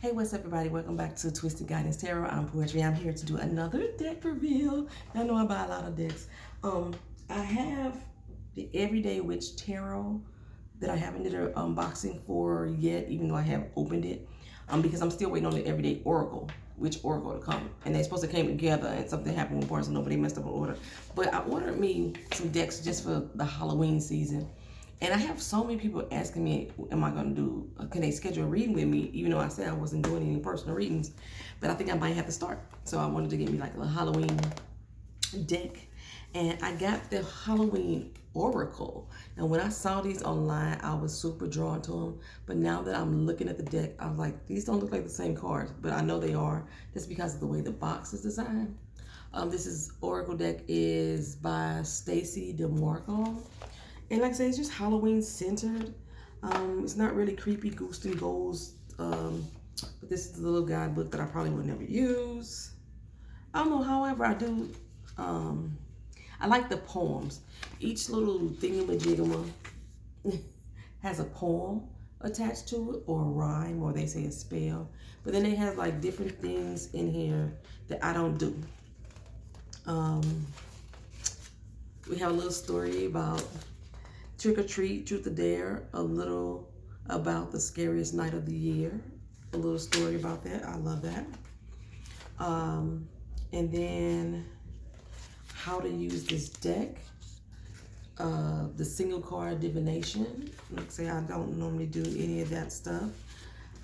Hey, what's up, everybody? Welcome back to Twisted Guidance Tarot. I'm Poetry. I'm here to do another deck reveal. I know I buy a lot of decks. I have the Everyday Witch Tarot that I haven't did an unboxing for yet, even though I have opened it. Because I'm still waiting on the Everyday Oracle, Witch Oracle to come. And they're supposed to come together, and something happened with parts, and nobody messed up an order. But I ordered me some decks just for the Halloween season. And I have so many people asking me, am I going to do, can they schedule a reading with me? Even though I said I wasn't doing any personal readings. But I think I might have to start. So I wanted to get me like a Halloween deck. And I got the Halloween Oracle. And when I saw these online, I was super drawn to them. But now that I'm looking at the deck, I was like, these don't look like the same cards. But I know they are, just because of the way the box is designed. This is Oracle deck is by Stacy DeMarco. And like I said, it's just Halloween centered. It's not really creepy ghosts and goals. But this is the little guidebook that I probably would never use. I don't know, however, I do. I like the poems. Each little thingamajigama has a poem attached to it, or a rhyme, or they say a spell. But then they have like different things in here that I don't do. We have a little story about trick or treat, truth or dare, a little about the scariest night of the year, a little story about that. I love that. And then how to use this deck, the single card divination. Like I say, I don't normally do any of that stuff.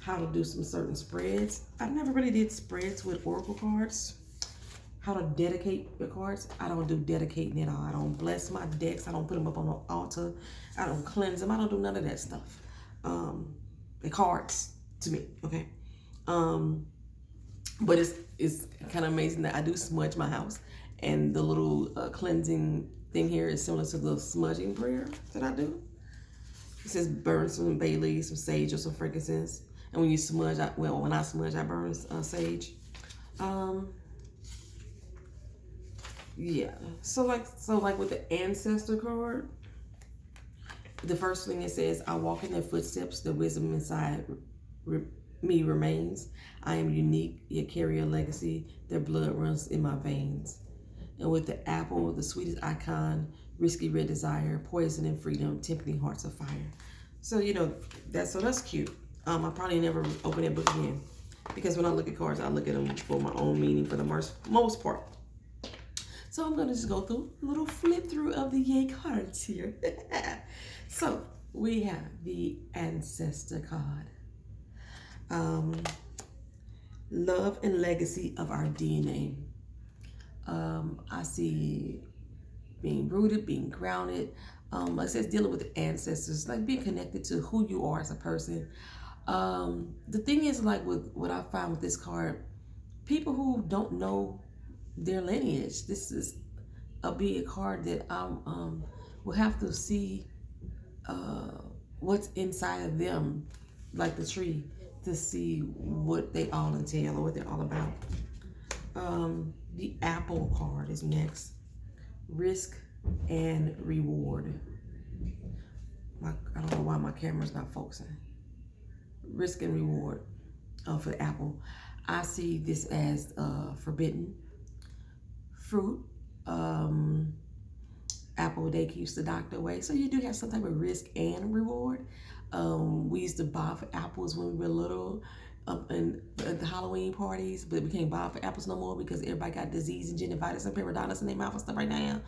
How to do some certain spreads. I never really did spreads with oracle cards. How to dedicate your cards. I don't do dedicating at all. I don't bless my decks. I don't put them up on the altar. I don't cleanse them. I don't do none of that stuff. The cards to me, okay? But it's kind of amazing that I do smudge my house, and the little cleansing thing here is similar to the smudging prayer that I do. It says burn some bay leaves, some sage, or some frankincense. And when you smudge, when I smudge, I burn sage. Yeah, so like with the ancestor card, the first thing it says, I walk in their footsteps, the wisdom inside me remains. I am unique, yet carry a legacy, their blood runs in my veins. And with the apple, the sweetest icon, risky red desire, poison and freedom, tempting hearts of fire. So, you know, that's cute. I probably never open that book again, because when I look at cards, I look at them for my own meaning for the most part. So I'm gonna just go through a little flip through of the yay cards here. So we have the ancestor card. Love and legacy of our DNA. I see being rooted, being grounded. Like I said, dealing with the ancestors, like being connected to who you are as a person. The thing is, like with what I found with this card, people who don't know their lineage, this is be a card that I will have to see what's inside of them, like the tree, to see what they all entail or what they're all about. The apple card is next. Risk and reward. I don't know why my camera's not focusing. Risk and reward for the apple. I see this as forbidden fruit. Apple a day keeps the doctor away. So you do have some type of risk and reward. We used to buy for apples when we were little at the Halloween parties, but we can't buy for apples no more because everybody got disease and gingivitis and periodontitis in their mouth and stuff right now.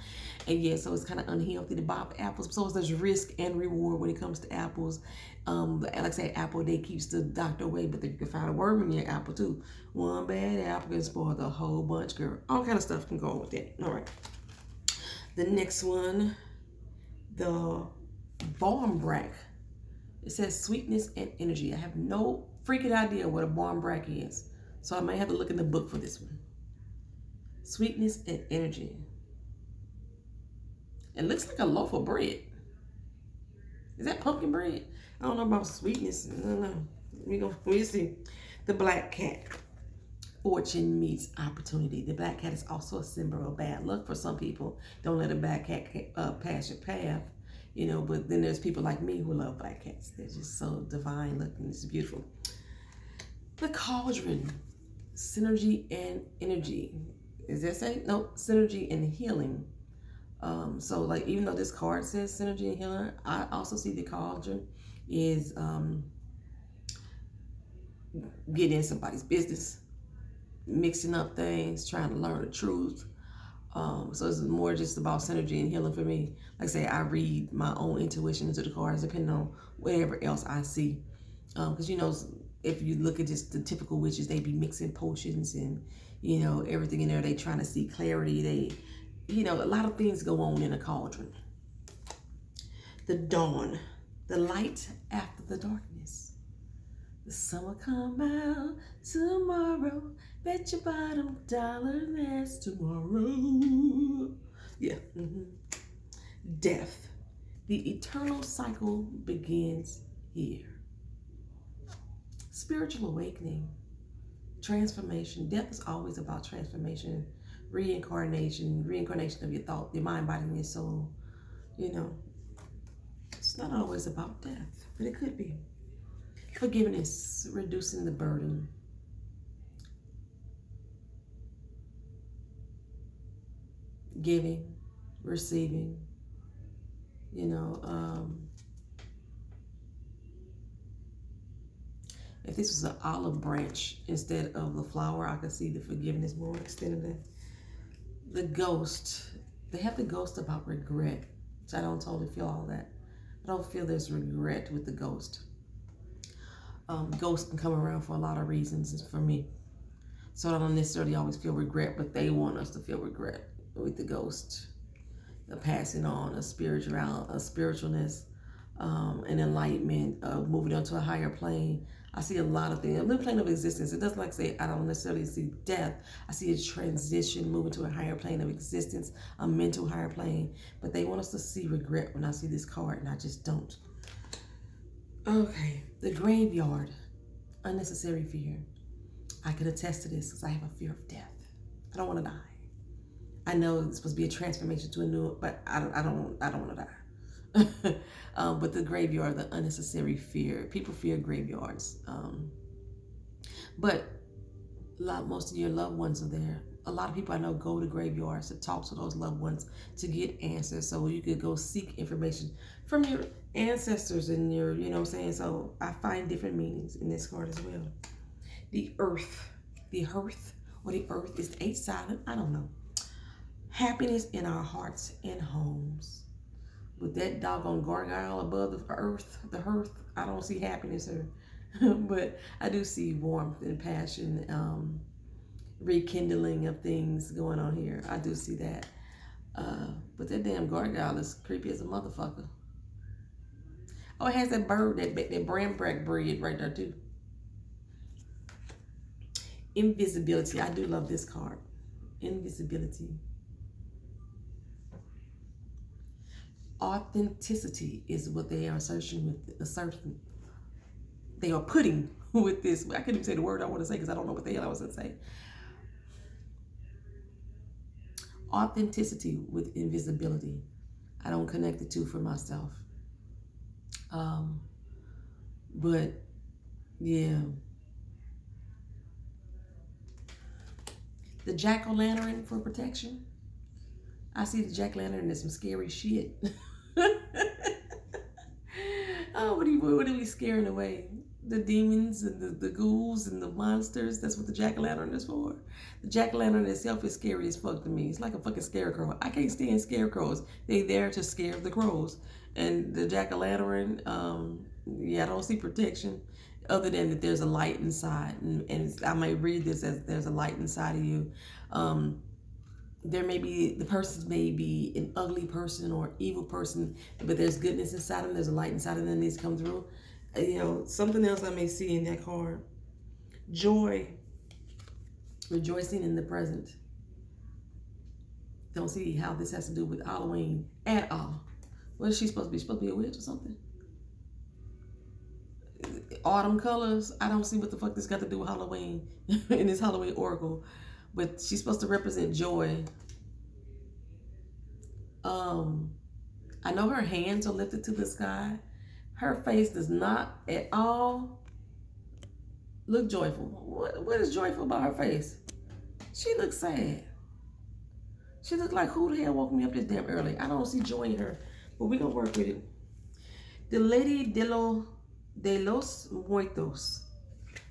And yeah, so it's kind of unhealthy to buy for apples. So there's risk and reward when it comes to apples. Like I say, apple a day keeps the doctor away, but you can find a worm in your apple too. One bad apple can spoil the whole bunch, girl. All kind of stuff can go on with that. All right. The next one, the Barmbrack. It says sweetness and energy. I have no freaking idea what a Barmbrack is, so I might have to look in the book for this one. Sweetness and energy. It looks like a loaf of bread. Is that pumpkin bread? I don't know about sweetness. I don't know. We'll see. The black cat. Fortune meets opportunity. The black cat is also a symbol of bad luck for some people. Don't let a black cat pass your path. You know, but then there's people like me who love black cats. They're just so divine looking. It's beautiful. The cauldron, synergy and energy. Is that say? No, synergy and healing. So like even though this card says synergy and healing, I also see the cauldron is getting in somebody's business, mixing up things, trying to learn the truth. So it's more just about synergy and healing for me. Like I say, I read my own intuition into the cards depending on whatever else I see. Because if you look at just the typical witches, they be mixing potions and everything in there. They trying to see clarity. They, a lot of things go on in a cauldron. The dawn, the light after the darkness. The sun will come out tomorrow. Bet your bottom dollar that's tomorrow. Yeah. Death. The eternal cycle begins here. Spiritual awakening. Transformation. Death is always about transformation, reincarnation of your thought, your mind, body, and your soul. It's not always about death, but it could be. Forgiveness, reducing the burden. Giving, receiving, if this was an olive branch instead of the flower, I could see the forgiveness more extended. The ghost, they have the ghost about regret, which I don't totally feel all that. I don't feel there's regret with the ghost. Ghosts can come around for a lot of reasons for me. So I don't necessarily always feel regret, but they want us to feel regret with the ghost. The passing on, a spiritualness, an enlightenment, moving on to a higher plane. I see a lot of things. A new plane of existence. It doesn't say I don't necessarily see death. I see a transition, moving to a higher plane of existence, a mental higher plane. But they want us to see regret when I see this card, and I just don't. Okay, the graveyard, unnecessary fear. I can attest to this because I have a fear of death. I don't want to die. I know it's supposed to be a transformation to a new, but I don't want to die. But the graveyard, the unnecessary fear. People fear graveyards. But most of your loved ones are there. A lot of people I know go to graveyards to talk to those loved ones to get answers. So you could go seek information from your ancestors and your, So I find different meanings in this card as well. The earth, or the earth is H silent. I don't know. Happiness in our hearts and homes. With that doggone gargoyle above the earth, I don't see happiness here. But I do see warmth and passion, rekindling of things going on here. I do see that. But that damn gargoyle is creepy as a motherfucker. Oh, it has that bird, that brambrack breed right there too. Invisibility. I do love this card. Invisibility. Authenticity is what they are asserting. They are putting with this. I couldn't even say the word I want to say because I don't know what the hell I was going to say. Authenticity with invisibility. I don't connect the two for myself. But yeah. The jack-o'-lantern for protection. I see the jack-o'-lantern as some scary shit. Oh, what are we scaring away? The demons and the ghouls and the monsters. That's what the jack-o'-lantern is for. The jack-o'-lantern itself is scary as fuck to me. It's like a fucking scarecrow. I can't stand scarecrows. They there to scare the crows. And the jack-o'-lantern, I don't see protection other than that there's a light inside. And I may read this as there's a light inside of you. The person may be an ugly person or evil person, but there's goodness inside them. There's a light inside of them that needs to come through. Something else I may see in that card. Joy. Rejoicing in the present. Don't see how this has to do with Halloween at all. What is she supposed to be? Supposed to be a witch or something? Autumn colors. I don't see what the fuck this got to do with Halloween in this Halloween oracle. But she's supposed to represent joy. I know her hands are lifted to the sky. Her face does not at all look joyful. What is joyful about her face? She looks sad. She looked like, who the hell woke me up this damn early? I don't see joy in her, but we're gonna work with it. The Lady de los Muertos.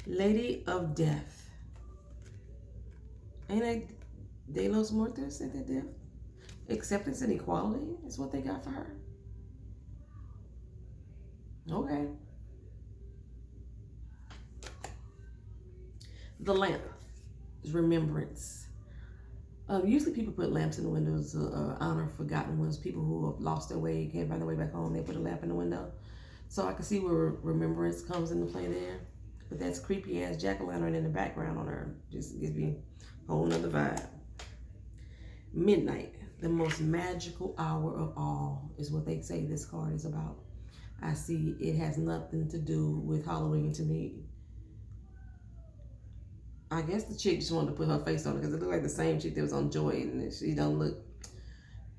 Lady of Death. Ain't that de los Muertos? Ain't that death? Acceptance and equality is what they got for her. Okay. The lamp is remembrance. Usually people put lamps in the windows to honor forgotten ones, people who have lost their way, can't find their way back home. They put a lamp in the window. So I can see where remembrance comes into play there. But that's creepy ass jack-o'-lantern in the background on her. Just gives me a whole nother vibe. Midnight, the most magical hour of all, is what they say this card is about. I see it has nothing to do with Halloween to me. I guess the chick just wanted to put her face on it because it looked like the same chick that was on Joy, and she don't look.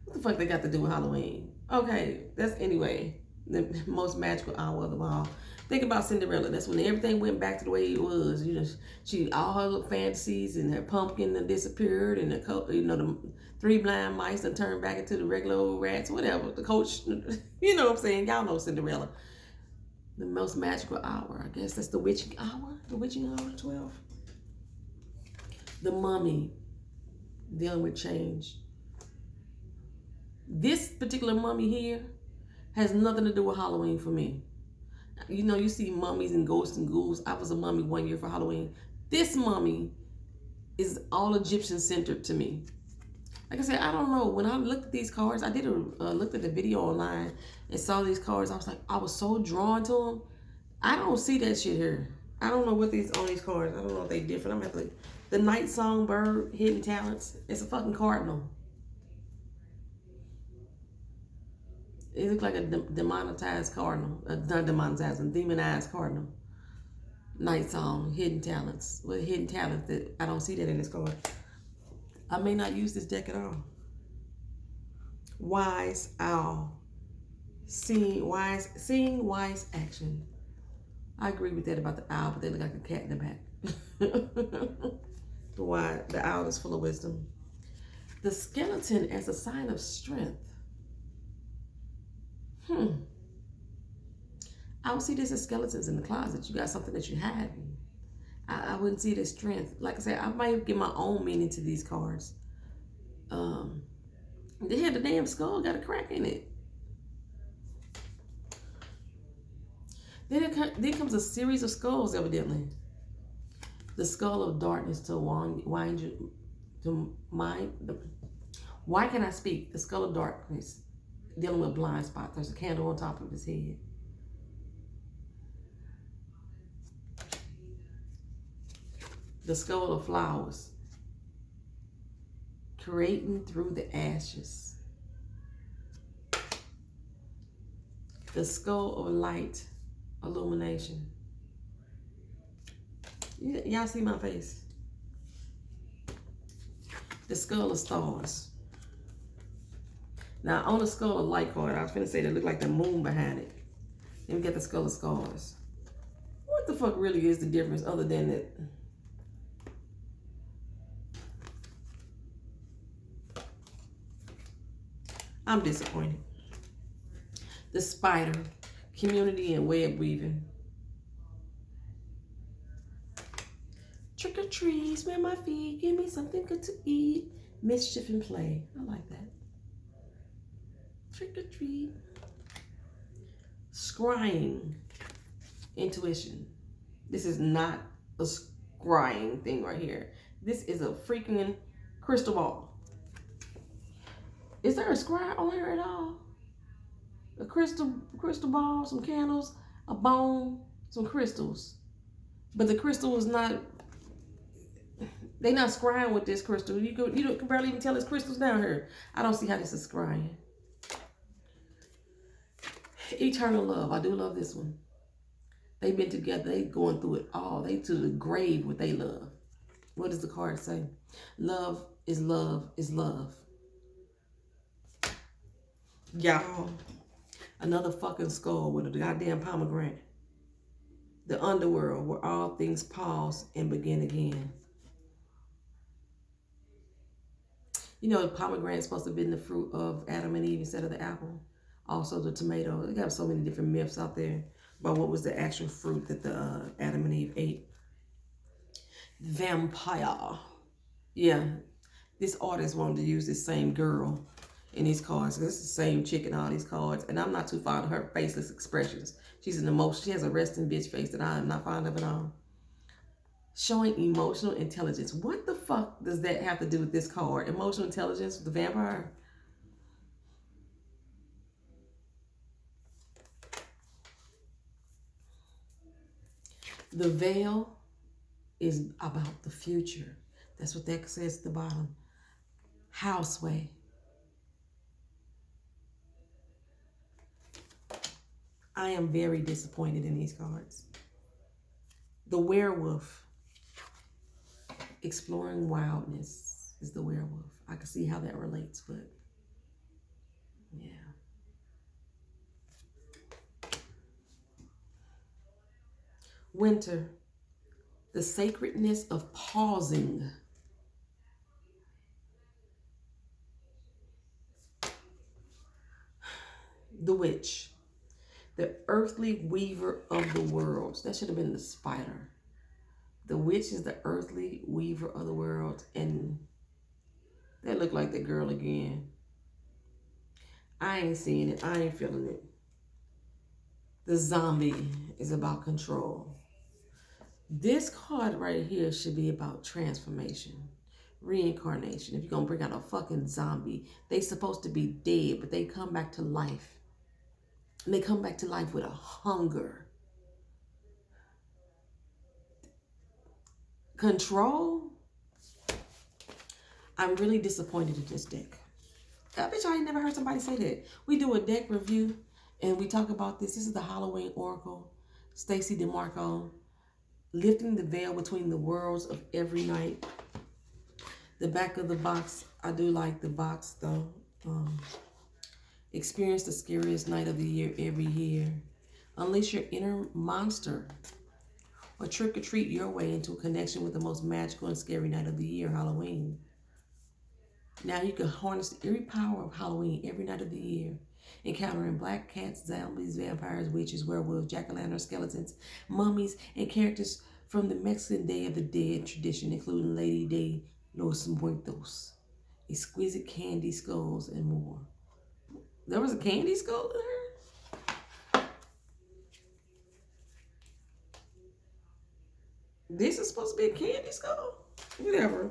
What the fuck they got to do with Halloween? Okay, that's anyway the most magical hour of them all. Think about Cinderella. That's when everything went back to the way it was. You know, she all her little fantasies and her pumpkin that disappeared, and the 3 blind mice that turned back into the regular old rats, whatever. The coach, you know what I'm saying? Y'all know Cinderella. The most magical hour, I guess that's the witching hour. The witching hour 12. The Mummy, dealing with change. This particular mummy here has nothing to do with Halloween for me. You know, you see mummies and ghosts and ghouls. I was a mummy one year for Halloween. This mummy is all Egyptian centered to me. Like I said, I don't know. When I looked at these cards, I did looked at the video online and saw these cards. I was like, I was so drawn to them. I don't see that shit here. I don't know what these on these cards. I don't know if they different. I'm gonna have to. The Night Songbird, Hidden Talents. It's a fucking cardinal. It looks like a demonetized cardinal. Not demonetized, a demonized cardinal. Night Song, Hidden Talents. With hidden talents that I don't see that in this card. I may not use this deck at all. Wise Owl. Seeing wise action. I agree with that about the owl, but they look like a cat in the back. The owl is full of wisdom. The skeleton as a sign of strength. I would see this as skeletons in the closet. You got something that you hide. I wouldn't see it as strength. Like I said, I might give my own meaning to these cards. They had the damn skull got a crack in it. Then comes a series of skulls, evidently. The skull of darkness to wind you to mind. Why can I speak? The skull of darkness, dealing with blind spots. There's a candle on top of his head. The skull of flowers, creating through the ashes. The skull of light, illumination. Y'all see my face? The skull of stars. Now, on the skull of light card, I was finna say that looked like the moon behind it. Then we got the skull of stars. What the fuck really is the difference other than that? I'm disappointed. The spider, community and web weaving. Trick or treat, smell my feet, give me something good to eat. Mischief and play. I like that. Trick or treat. Scrying. Intuition. This is not a scrying thing right here. This is a freaking crystal ball. Is there a scry on here at all? A crystal ball, some candles, a bone, some crystals. But the crystal is not, they not scrying with this crystal. You can barely even tell it's crystals down here. I don't see how this is scrying. Eternal love. I do love this one. They've been together. They going through it all. They to the grave what they love. What does the card say? Love is love is love. Y'all, another fucking skull with a goddamn pomegranate. The underworld, where all things pause and begin again. You know, the pomegranate is supposed to have been the fruit of Adam and Eve instead of the apple. Also, the tomato. They got so many different myths out there about what was the actual fruit that the Adam and Eve ate. Vampire. Yeah, this artist wanted to use this same girl in these cards. It's the same chick in all these cards, and I'm not too fond of her faceless expressions. She's an emotion. She has a resting bitch face that I am not fond of at all. Showing emotional intelligence. What the fuck does that have to do with this card? Emotional intelligence with the vampire? The veil is about the future. That's what that says at the bottom. Houseway. I am very disappointed in these cards. The werewolf. Exploring wildness is the werewolf. I can see how that relates, but yeah. Winter. The sacredness of pausing. The witch. The earthly weaver of the worlds. That should have been the spider. The witch is the earthly weaver of the world. And that looked like the girl again. I ain't seeing it. I ain't feeling it. The zombie is about control. This card right here should be about transformation, reincarnation. If you're going to bring out a fucking zombie, they supposed to be dead, but they come back to life. And they come back to life with a hunger. Control? I'm really disappointed in this deck. I bet y'all ain't never heard somebody say that. We do a deck review and we talk about this. This is the Halloween Oracle. Stacey DeMarco. Lifting the veil between the worlds of every night. The back of the box, I do like the box though. Experience the scariest night of the year every year. Unleash your inner monster. Or trick or treat your way into a connection with the most magical and scary night of the year, Halloween. Now you can harness the eerie power of Halloween every night of the year. Encountering black cats, zombies, vampires, witches, werewolves, jack-o'-lantern, skeletons, mummies, and characters from the Mexican Day of the Dead tradition, including Lady de los Muertos, exquisite candy skulls, and more. There was a candy skull in her? This is supposed to be a candy skull? Whatever.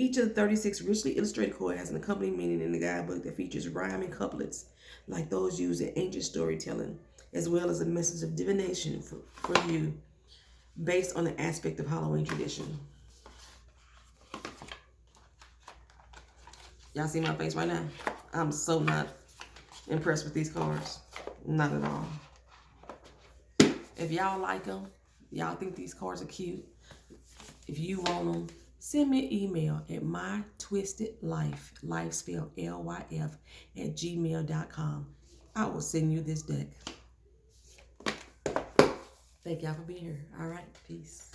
Each of the 36 richly illustrated cards has an accompanying meaning in the guidebook that features rhyming couplets like those used in ancient storytelling, as well as a message of divination for you based on the aspect of Halloween tradition. Y'all see my face right now? I'm so not impressed with these cards. Not at all. If y'all like them, y'all think these cards are cute, if you want them, send me an email at mytwistedlife, life spelled LYF, @gmail.com. I will send you this deck. Thank y'all for being here. All right, peace.